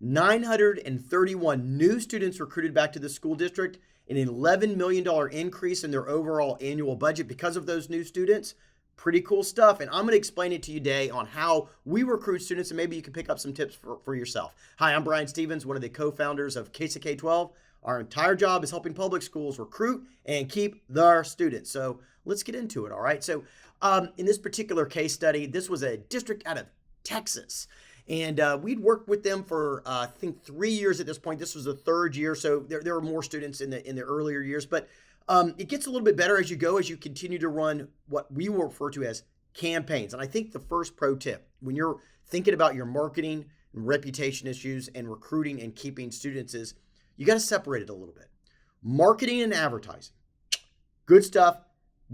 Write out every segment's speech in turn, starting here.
931 new students recruited back to the school district, an $11 million increase in their overall annual budget because of those new students. Pretty cool stuff. And I'm going to explain it to you today on how we recruit students, and maybe you can pick up some tips for yourself. Hi, I'm Brian Stevens, one of the co-founders of Caissa K12. Our entire job is helping public schools recruit and keep their students. So let's get into it, all right? So in this particular case study, this was a district out of Texas. And we'd worked with them for, I think, 3 years at this point. This was the third year, so there were more students in the earlier years. But it gets a little bit better as you go, as you continue to run what we will refer to as campaigns. And I think the first pro tip, when you're thinking about your marketing and reputation issues and recruiting and keeping students, is you got to separate it a little bit. Marketing and advertising, good stuff.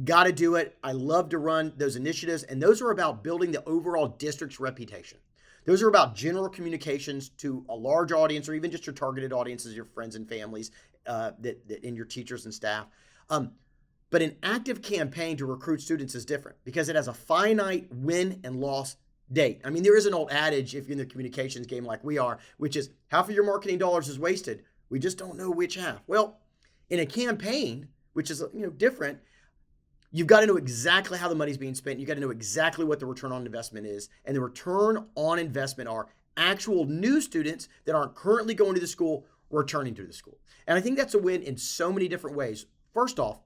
Got to do it. I love to run those initiatives, and those are about building the overall district's reputation. Those are about general communications to a large audience, or even just your targeted audiences, your friends and families, and your teachers and staff. But an active campaign to recruit students is different because it has a finite win and loss date. I mean, there is an old adage, if you're in the communications game like we are, which is half of your marketing dollars is wasted. We just don't know which half. Well, in a campaign, which is different, you've got to know exactly how the money's being spent. You've got to know exactly what the return on investment is. And the return on investment are actual new students that aren't currently going to the school returning to the school. And I think that's a win in so many different ways. First off,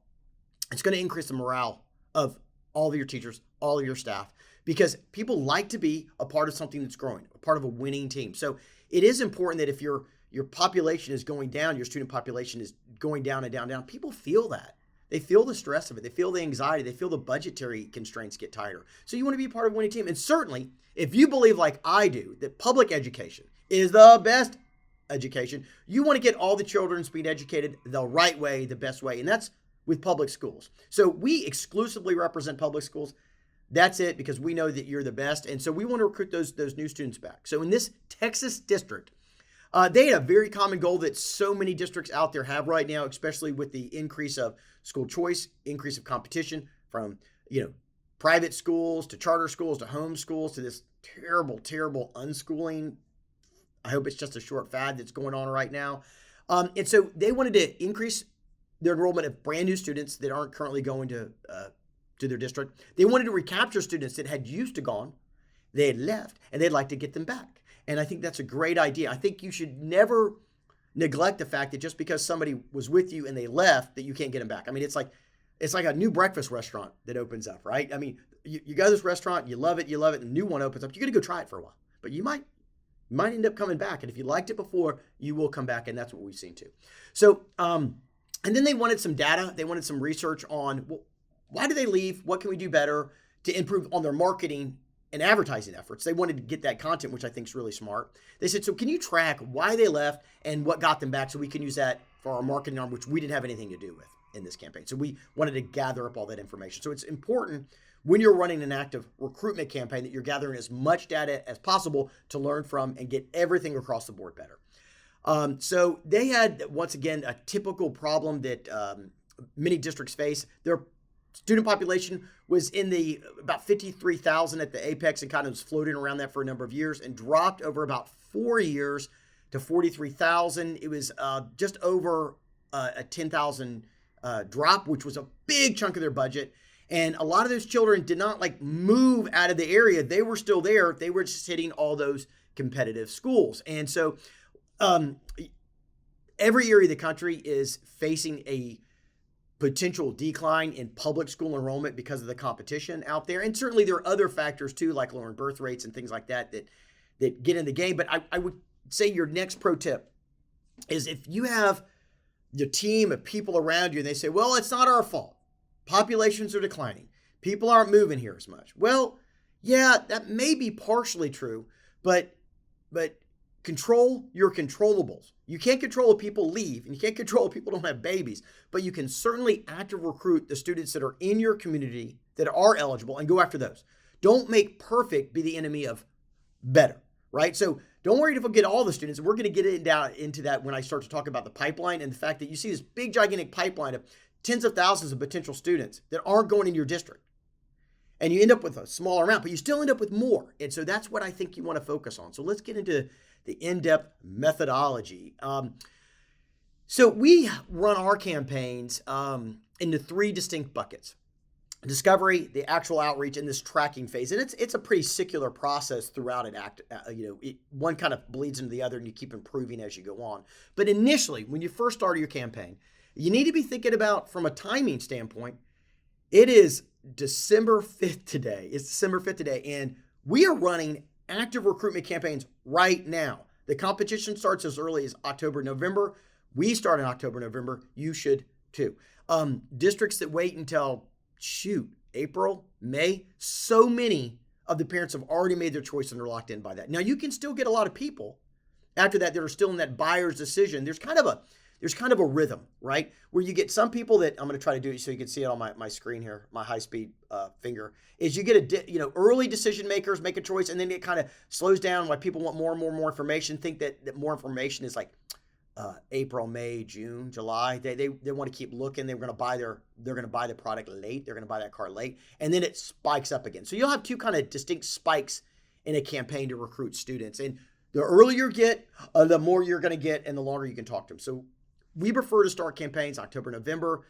it's going to increase the morale of all of your teachers, all of your staff, because people like to be a part of something that's growing, a part of a winning team. So it is important that if your population is going down, your student population is going down and down, down, people feel that. They feel the stress of it. They feel the anxiety. They feel the budgetary constraints get tighter. So you want to be a part of a winning team. And certainly, if you believe like I do that public education is the best education, you want to get all the children being educated the right way, the best way. And that's with public schools. So we exclusively represent public schools. That's it, because we know that you're the best. And so we want to recruit those new students back. So in this Texas district, they had a very common goal that so many districts out there have right now, especially with the increase of school choice, increase of competition from, private schools to charter schools to home schools to this terrible, terrible unschooling. I hope it's just a short fad that's going on right now. And so they wanted to increase their enrollment of brand new students that aren't currently going to their district. They wanted to recapture students that had used to gone, they had left, and they'd like to get them back. And I think that's a great idea. I think you should never neglect the fact that just because somebody was with you and they left, that you can't get them back. I mean, it's like a new breakfast restaurant that opens up, right? I mean, you go to this restaurant, you love it, and a new one opens up. You're going to go try it for a while, but you might end up coming back. And if you liked it before, you will come back, and that's what we've seen too. So, and then they wanted some data. They wanted some research on, well, why do they leave? What can we do better to improve on their marketing and advertising efforts? They wanted to get that content, which I think is really smart. They said, so can you track why they left and what got them back so we can use that for our marketing arm, which we didn't have anything to do with in this campaign. So we wanted to gather up all that information. So it's important when you're running an active recruitment campaign that you're gathering as much data as possible to learn from and get everything across the board better. So they had, once again, a typical problem that many districts face. Their student population was in the about 53,000 at the apex and kind of was floating around that for a number of years and dropped over about 4 years to 43,000. It was just over a 10,000 drop, which was a big chunk of their budget. And a lot of those children did not move out of the area. They were still there. They were just hitting all those competitive schools. And so every area of the country is facing a potential decline in public school enrollment because of the competition out there. And certainly there are other factors too, like lowering birth rates and things like that get in the game. But I would say your next pro tip is if you have your team of people around you and they say, well, it's not our fault. Populations are declining. People aren't moving here as much. Well, yeah, that may be partially true, but control your controllables. You can't control if people leave, and you can't control if people don't have babies, but you can certainly actively recruit the students that are in your community that are eligible and go after those. Don't make perfect be the enemy of better, right? So don't worry if we'll get all the students. We're going to get down into that when I start to talk about the pipeline and the fact that you see this big, gigantic pipeline of tens of thousands of potential students that aren't going in your district. And you end up with a smaller amount, but you still end up with more. And so that's what I think you want to focus on. So let's get into the in-depth methodology. So we run our campaigns into three distinct buckets: discovery, the actual outreach, and this tracking phase. And it's a pretty circular process throughout it. One kind of bleeds into the other, and you keep improving as you go on. But initially, when you first start your campaign, you need to be thinking about, from a timing standpoint, it is December 5th today. It's December 5th today, and we are running active recruitment campaigns right now. The competition starts as early as October, November. We start in October, November. You should too. Districts that wait until April, May, so many of the parents have already made their choice and they're locked in by that. Now, you can still get a lot of people after that are still in that buyer's decision. There's kind of a rhythm, right? Where you get some people that, I'm going to try to do it so you can see it on my screen here, my high-speed finger, is you get early decision makers make a choice, and then it kind of slows down while people want more and more information, think that more information is like April, May, June, July. They want to keep looking. They're going to buy the product late. They're going to buy that car late, and then it spikes up again. So you'll have two kind of distinct spikes in a campaign to recruit students. And the earlier you get, the more you're going to get, and the longer you can talk to them. So we prefer to start campaigns October, November.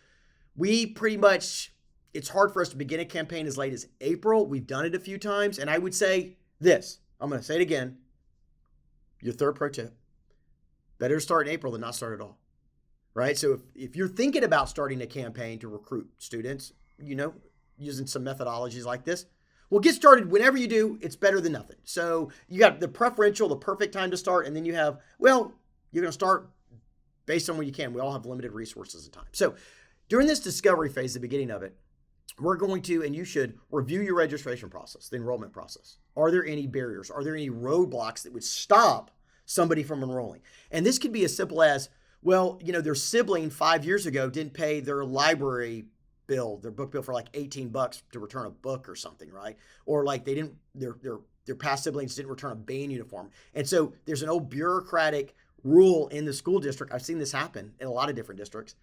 We pretty much, it's hard for us to begin a campaign as late as April. We've done it a few times, and I would say this. I'm going to say it again. Your third pro tip: better start in April than not start at all, right? So if you're thinking about starting a campaign to recruit students, using some methodologies like this, well, get started whenever you do. It's better than nothing. So you got the preferential, the perfect time to start, and then you have, you're going to start based on when you can. We all have limited resources and time. So during this discovery phase, the beginning of it, we're going to, and you should, review your registration process, the enrollment process. Are there any barriers? Are there any roadblocks that would stop somebody from enrolling? And this could be as simple as, their sibling 5 years ago didn't pay their library bill, their book bill, for like $18 to return a book or something, right? Or like their past siblings didn't return a band uniform. And so there's an old bureaucratic rule in the school district. I've seen this happen in a lot of different districts.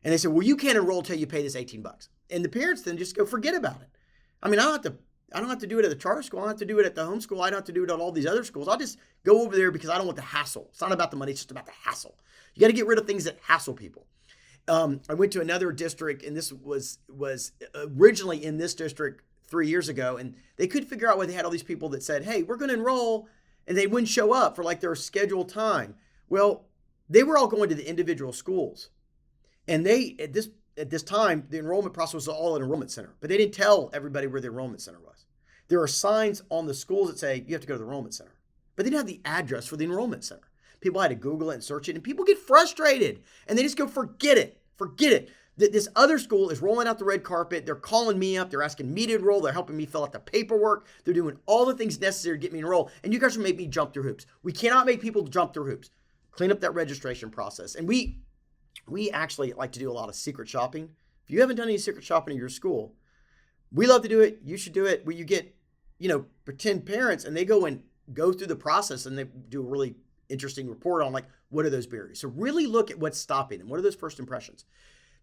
And they say, you can't enroll until you pay this $18. And the parents then just go, forget about it. I mean, I don't have to do it at the charter school. I don't have to do it at the homeschool. I don't have to do it at all these other schools. I'll just go over there because I don't want the hassle. It's not about the money. It's just about the hassle. You got to get rid of things that hassle people. I went to another district, and this was originally in this district 3 years ago, and they couldn't figure out why they had all these people that said, hey, we're going to enroll, and they wouldn't show up for like their scheduled time. Well, they were all going to the individual schools, and they, at this time, the enrollment process was all at an enrollment center, but they didn't tell everybody where the enrollment center was. There are signs on the schools that say you have to go to the enrollment center, but they didn't have the address for the enrollment center. People had to Google it and search it, and people get frustrated, and they just go, forget it. This other school is rolling out the red carpet. They're calling me up. They're asking me to enroll. They're helping me fill out the paperwork. They're doing all the things necessary to get me enrolled, and you guys will make me jump through hoops. We cannot make people jump through hoops. Clean up that registration process. And we actually like to do a lot of secret shopping. If you haven't done any secret shopping at your school, we love to do it. You should do it, where you get, pretend parents, and they go through the process, and they do a really interesting report on, like, what are those barriers. So really look at what's stopping them. What are those first impressions?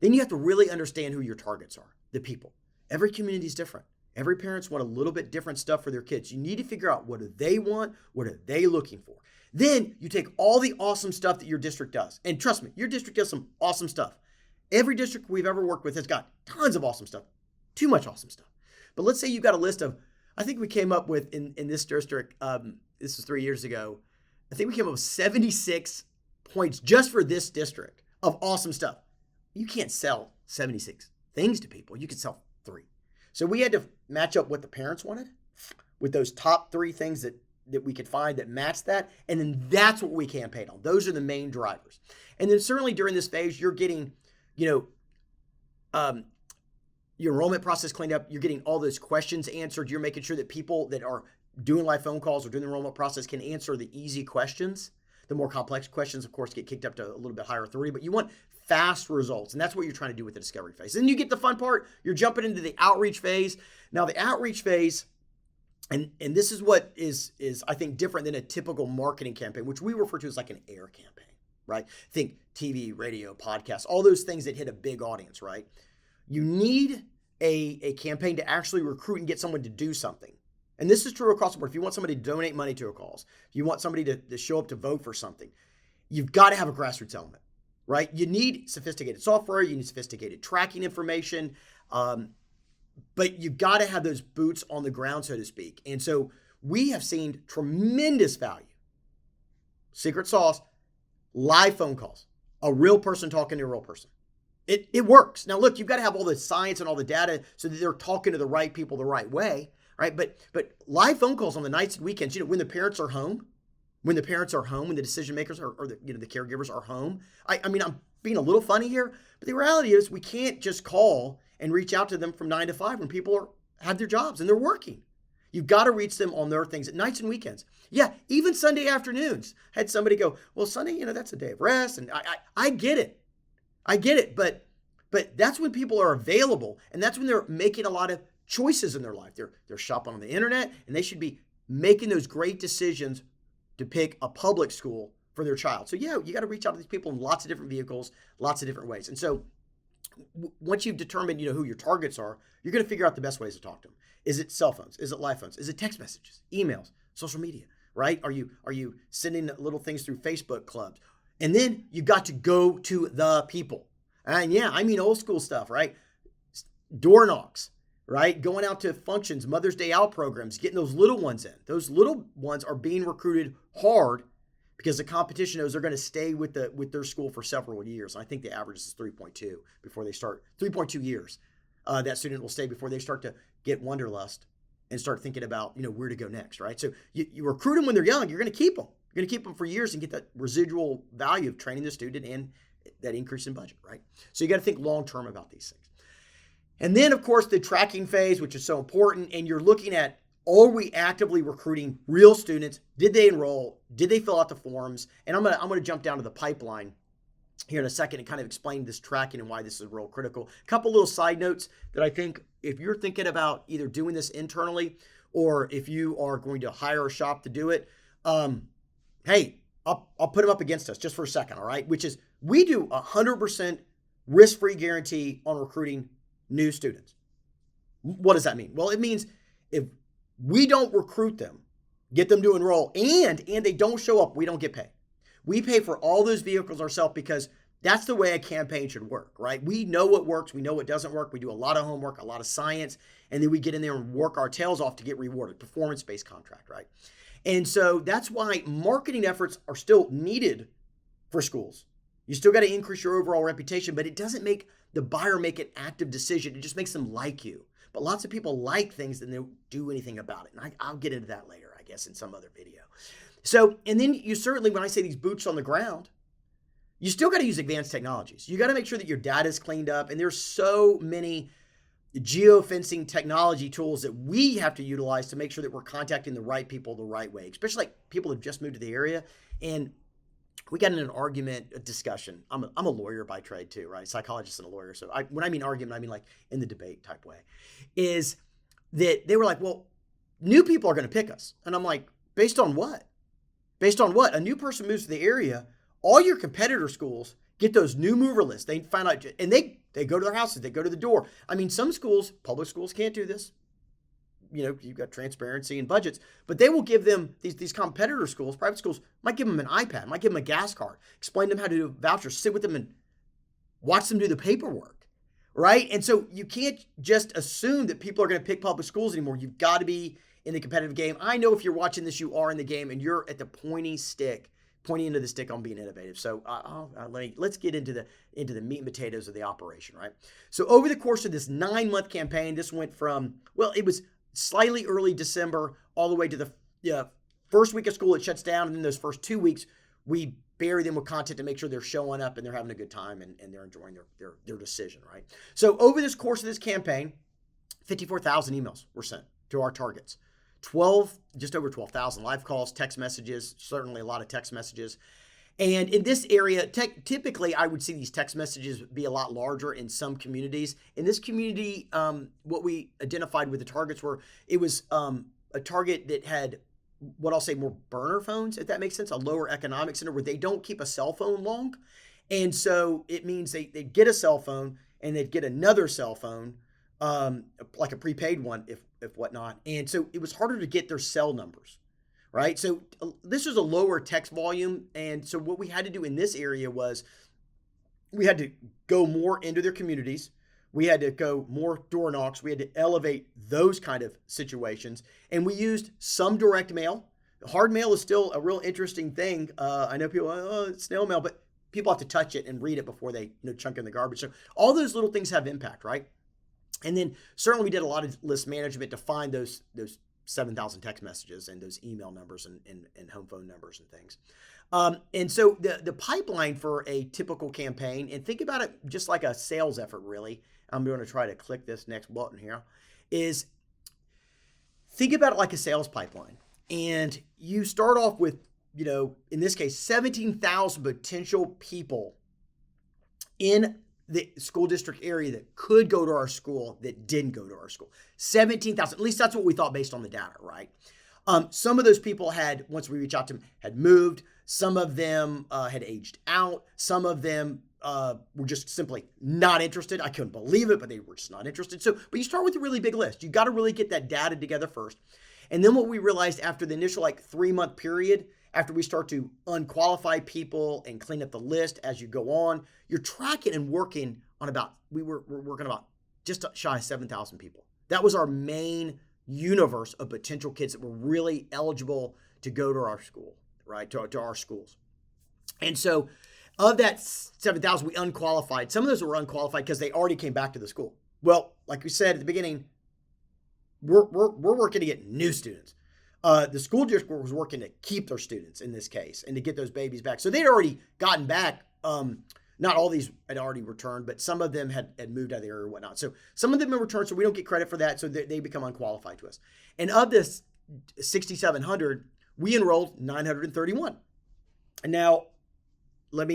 Then you have to really understand who your targets are, the people. Every community is different. Every parents want a little bit different stuff for their kids. You need to figure out, what do they want? What are they looking for? Then you take all the awesome stuff that your district does. And trust me, your district does some awesome stuff. Every district we've ever worked with has got tons of awesome stuff. Too much awesome stuff. But let's say you've got a list of, I think we came up with in this district, this was 3 years ago, I think we came up with 76 points just for this district of awesome stuff. You can't sell 76 things to people. You can sell 3. So we had to match up what the parents wanted with those top 3 things that we could find that matched that. And then that's what we campaigned on. Those are the main drivers. And then certainly during this phase, you're getting, your enrollment process cleaned up. You're getting all those questions answered. You're making sure that people that are doing live phone calls or doing the enrollment process can answer the easy questions. The more complex questions, of course, get kicked up to a little bit higher authority, but you want fast results. And that's what you're trying to do with the discovery phase. Then you get the fun part. You're jumping into the outreach phase. Now, the outreach phase, and this is what is I think different than a typical marketing campaign, which we refer to as like an air campaign, right? Think TV, radio, podcasts, all those things that hit a big audience, right? You need a campaign to actually recruit and get someone to do something. And this is true across the board. If you want somebody to donate money to a cause, if you want somebody to show up to vote for something, you've got to have a grassroots element, right? You need sophisticated software, you need sophisticated tracking information, but you've got to have those boots on the ground, so to speak. And so we have seen tremendous value. Secret sauce, live phone calls, a real person talking to a real person. It works. Now, look, you've got to have all the science and all the data so that they're talking to the right people the right way, right? But live phone calls on the nights and weekends, when the parents are home, when the decision makers or the caregivers are home. I mean, I'm being a little funny here, but the reality is we can't just call and reach out to them from 9 to 5 when people have their jobs and they're working. You've got to reach them on their things at nights and weekends. Yeah, even Sunday afternoons. I had somebody go, well, Sunday, that's a day of rest. And I get it. But that's when people are available. And that's when they're making a lot of choices in their life. They're shopping on the internet, and they should be making those great decisions to pick a public school for their child. So yeah, you got to reach out to these people in lots of different vehicles, lots of different ways. And so once you've determined, who your targets are, you're going to figure out the best ways to talk to them. Is it cell phones? Is it live phones? Is it text messages, emails, social media, right? Are you sending little things through Facebook clubs? And then you got to go to the people. And yeah, I mean old school stuff, right? Door knocks, right? Going out to functions, Mother's Day out programs, getting those little ones in. Those little ones are being recruited hard because the competition knows they're going to stay with their school for several years. And I think the average is 3.2 before they start, 3.2 years. That student will stay before they start to get wanderlust and start thinking about, where to go next, right? So you recruit them when they're young, you're going to keep them. You're going to keep them for years and get that residual value of training the student and that increase in budget, right? So you got to think long-term about these things. And then, of course, the tracking phase, which is so important, and you're looking at, are we actively recruiting real students? Did they enroll? Did they fill out the forms? And I'm gonna jump down to the pipeline here in a second and kind of explain this tracking and why this is real critical. A couple little side notes that I think if you're thinking about either doing this internally or if you are going to hire a shop to do it, hey, I'll put them up against us just for a second, all right? Which is we do 100% risk-free guarantee on recruiting new students. What does that mean? Well, it means if we don't recruit them, get them to enroll, and they don't show up, we don't get paid. We pay for all those vehicles ourselves because that's the way a campaign should work, right? We know what works. We know what doesn't work. We do a lot of homework, a lot of science, and then we get in there and work our tails off to get rewarded. Performance-based contract, right? And so that's why marketing efforts are still needed for schools. You still got to increase your overall reputation, but it doesn't make the buyer make an active decision. It just makes them like you. But lots of people like things and they don't do anything about it. And I'll get into that later, I guess, in some other video. So, and then you certainly, when I say these boots on the ground, you still got to use advanced technologies. You got to make sure that your data is cleaned up. And there's so many geofencing technology tools that we have to utilize to make sure that we're contacting the right people the right way, especially like people who've just moved to the area. And we got in an argument, a discussion. I'm a lawyer by trade too, right? Psychologist and a lawyer. So when I mean argument, I mean like in the debate type way, is that they were like, well, new people are going to pick us. And I'm like, based on what? Based on what? A new person moves to the area. All your competitor schools get those new mover lists. They find out, and they go to their houses. They go to the door. I mean, some schools, public schools can't do this. You've got transparency and budgets, but they will give them, these competitor schools, private schools, might give them an iPad, might give them a gas card, explain to them how to do vouchers, sit with them and watch them do the paperwork, right? And so you can't just assume that people are going to pick public schools anymore. You've got to be in the competitive game. I know if you're watching this, you are in the game and you're at the pointing into the stick on being innovative. So let's get into the meat and potatoes of the operation, right? So over the course of this 9-month campaign, this went from, well, it was slightly early December all the way to the first week of school. It shuts down, and then those first 2 weeks we bury them with content to make sure they're showing up and they're having a good time and they're enjoying their decision, right? So over this course of this campaign, 54,000 emails were sent to our targets, just over 12,000 live calls, text messages, certainly a lot of text messages. And in this area, typically I would see these text messages be a lot larger in some communities. In this community, what we identified with the targets it was a target that had what I'll say more burner phones, if that makes sense, a lower economic center where they don't keep a cell phone long. And so it means they'd get a cell phone and they'd get another cell phone like a prepaid one, if whatnot. And so it was harder to get their cell numbers, right? So this was a lower text volume. And so what we had to do in this area was we had to go more into their communities. We had to go more door knocks. We had to elevate those kind of situations. And we used some direct mail. Hard mail is still a real interesting thing. I know people, oh, it's snail mail, but people have to touch it and read it before they chunk in the garbage. So all those little things have impact, right? And then certainly we did a lot of list management to find those 7,000 text messages and those email numbers and home phone numbers and things. And so the pipeline for a typical campaign, and think about it just like a sales effort, really. I'm going to try to click this next button here, is think about it like a sales pipeline. And you start off with, in this case, 17,000 potential people in the school district area that could go to our school that didn't go to our school. 17,000, at least that's what we thought based on the data, right? Some of those people had, once we reached out to them, had moved. Some of them had aged out. Some of them were just simply not interested. I couldn't believe it, but they were just not interested. But you start with a really big list. You got to really get that data together first. And then what we realized after the initial 3-month period, after we start to unqualify people and clean up the list as you go on, you're tracking and working on we're working about just shy of 7,000 people. That was our main universe of potential kids that were really eligible to go to our school, right? To our schools. And so of that 7,000, we unqualified. Some of those were unqualified because they already came back to the school. Well, like we said at the beginning, we're working to get new students. The school district was working to keep their students in this case and to get those babies back. So they'd already gotten back. Not all these had already returned, but some of them had moved out of the area or whatnot. So some of them have returned, so we don't get credit for that. So they become unqualified to us. And of this 6,700, we enrolled 931. And now I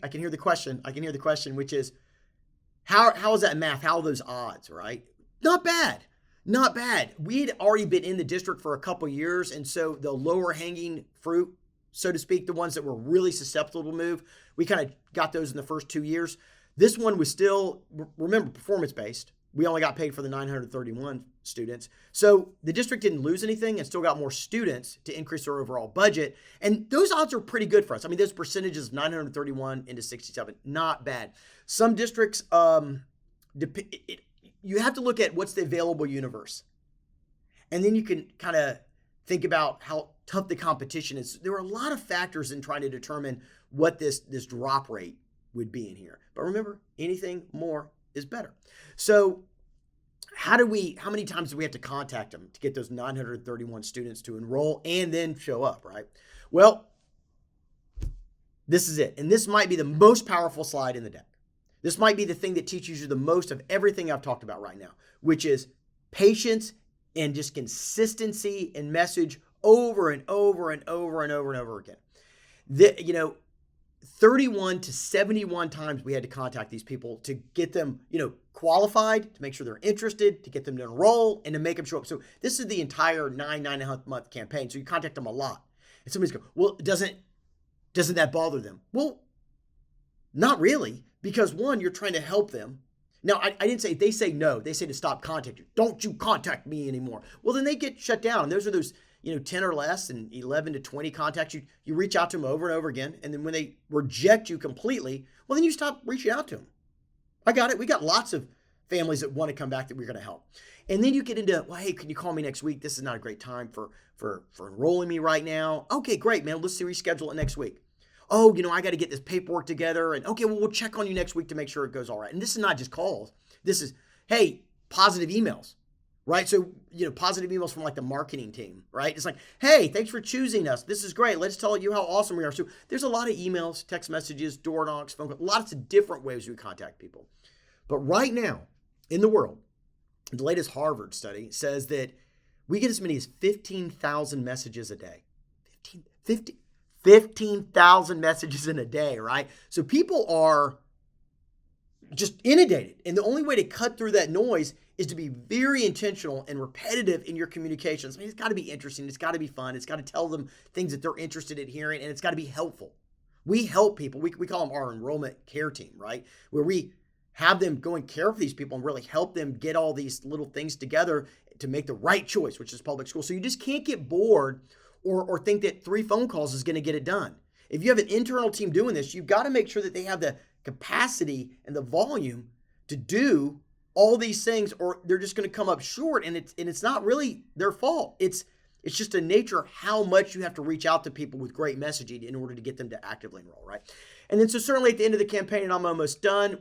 can hear the question. Which is, how is that math? How are those odds, right? Not bad. We had already been in the district for a couple years, and so the lower hanging fruit, so to speak, the ones that were really susceptible to move, we kind of got those in the first 2 years. This one was still, remember, performance-based. We only got paid for the 931 students. So the district didn't lose anything and still got more students to increase their overall budget. And those odds are pretty good for us. I mean, those percentages, 931 into 67, not bad. Some districts, you have to look at what's the available universe. And then you can kind of think about how tough the competition is. There are a lot of factors in trying to determine what this drop rate would be in here. But remember, anything more is better. So how many times do we have to contact them to get those 931 students to enroll and then show up, right? Well, this is it. And this might be the most powerful slide in the deck. This might be the thing that teaches you the most of everything I've talked about right now, which is patience and just consistency and message over and over and over and over and over again. 31 to 71 times we had to contact these people to get them, qualified, to make sure they're interested, to get them to enroll, and to make them show up. So this is the entire 9.5-month campaign. So you contact them a lot. And somebody's go, well, doesn't that bother them? Well, not really, because one, you're trying to help them. Now, I didn't say, they say no. They say to stop contacting you. Don't you contact me anymore. Well, then they get shut down. And those are those 10 or less and 11 to 20 contacts. You reach out to them over and over again. And then when they reject you completely, well, then you stop reaching out to them. I got it. We got lots of families that want to come back that we're going to help. And then you get into, well, hey, can you call me next week? This is not a great time for enrolling me right now. Okay, great, man. Let's reschedule it next week. Oh, I got to get this paperwork together. And okay, well, we'll check on you next week to make sure it goes all right. And this is not just calls. This is, hey, positive emails. Right? So, positive emails from the marketing team, right? It's like, hey, thanks for choosing us. This is great. Let's tell you how awesome we are. So there's a lot of emails, text messages, door knocks, phone calls, lots of different ways we contact people. But right now in the world, the latest Harvard study says that we get as many as 15,000 messages a day. 15,000 messages in a day, right? So people are just inundated. And the only way to cut through that noise is to be very intentional and repetitive in your communications. I mean, it's got to be interesting. It's got to be fun. It's got to tell them things that they're interested in hearing, and it's got to be helpful. We help people. We call them our enrollment care team, right? Where we have them go and care for these people and really help them get all these little things together to make the right choice, which is public school. So you just can't get bored or think that 3 phone calls is going to get it done. If you have an internal team doing this, you've got to make sure that they have the capacity and the volume to do all these things, or they're just going to come up short. And it's not really their fault. It's just a nature of how much you have to reach out to people with great messaging in order to get them to actively enroll, right? And then so certainly at the end of the campaign, and I'm almost done,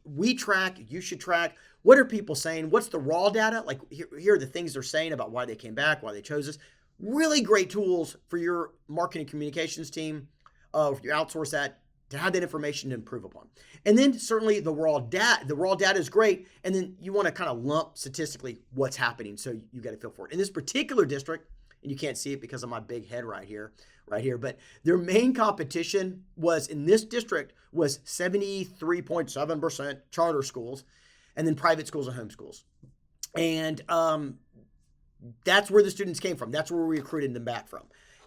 we track, you should track, what are people saying? What's the raw data? Like here are the things they're saying about why they came back, why they chose us. Really great tools for your marketing communications team, if you outsource that, to have that information to improve upon. And then certainly the raw data is great. And then you want to kind of lump statistically what's happening. So you got to feel for it. In this particular district, and you can't see it because of my big head right here, but their main competition was in this district was 73.7% charter schools, and then private schools and homeschools. And that's where the students came from. That's where we recruited them back from.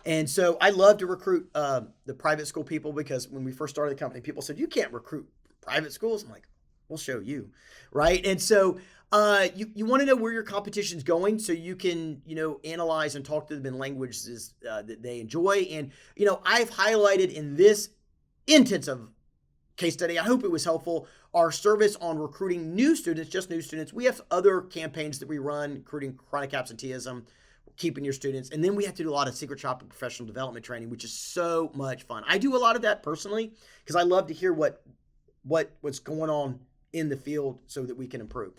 And so I love to recruit the private school people, because when we first started the company, people said, you can't recruit private schools. I'm like, we'll show you, right? And so you want to know where your competition's going so you can, analyze and talk to them in languages that they enjoy. And, I've highlighted in this intensive case study, I hope it was helpful, our service on recruiting new students, just new students. We have other campaigns that we run, including chronic absenteeism, keeping your students. And then we have to do a lot of secret shopping professional development training, which is so much fun. I do a lot of that personally because I love to hear what's going on in the field so that we can improve.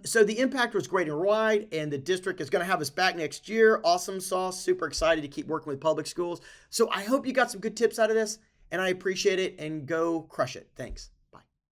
So the impact was great and wide, and the district is going to have us back next year. Awesome sauce. Super excited to keep working with public schools. So I hope you got some good tips out of this, and I appreciate it, and go crush it. Thanks.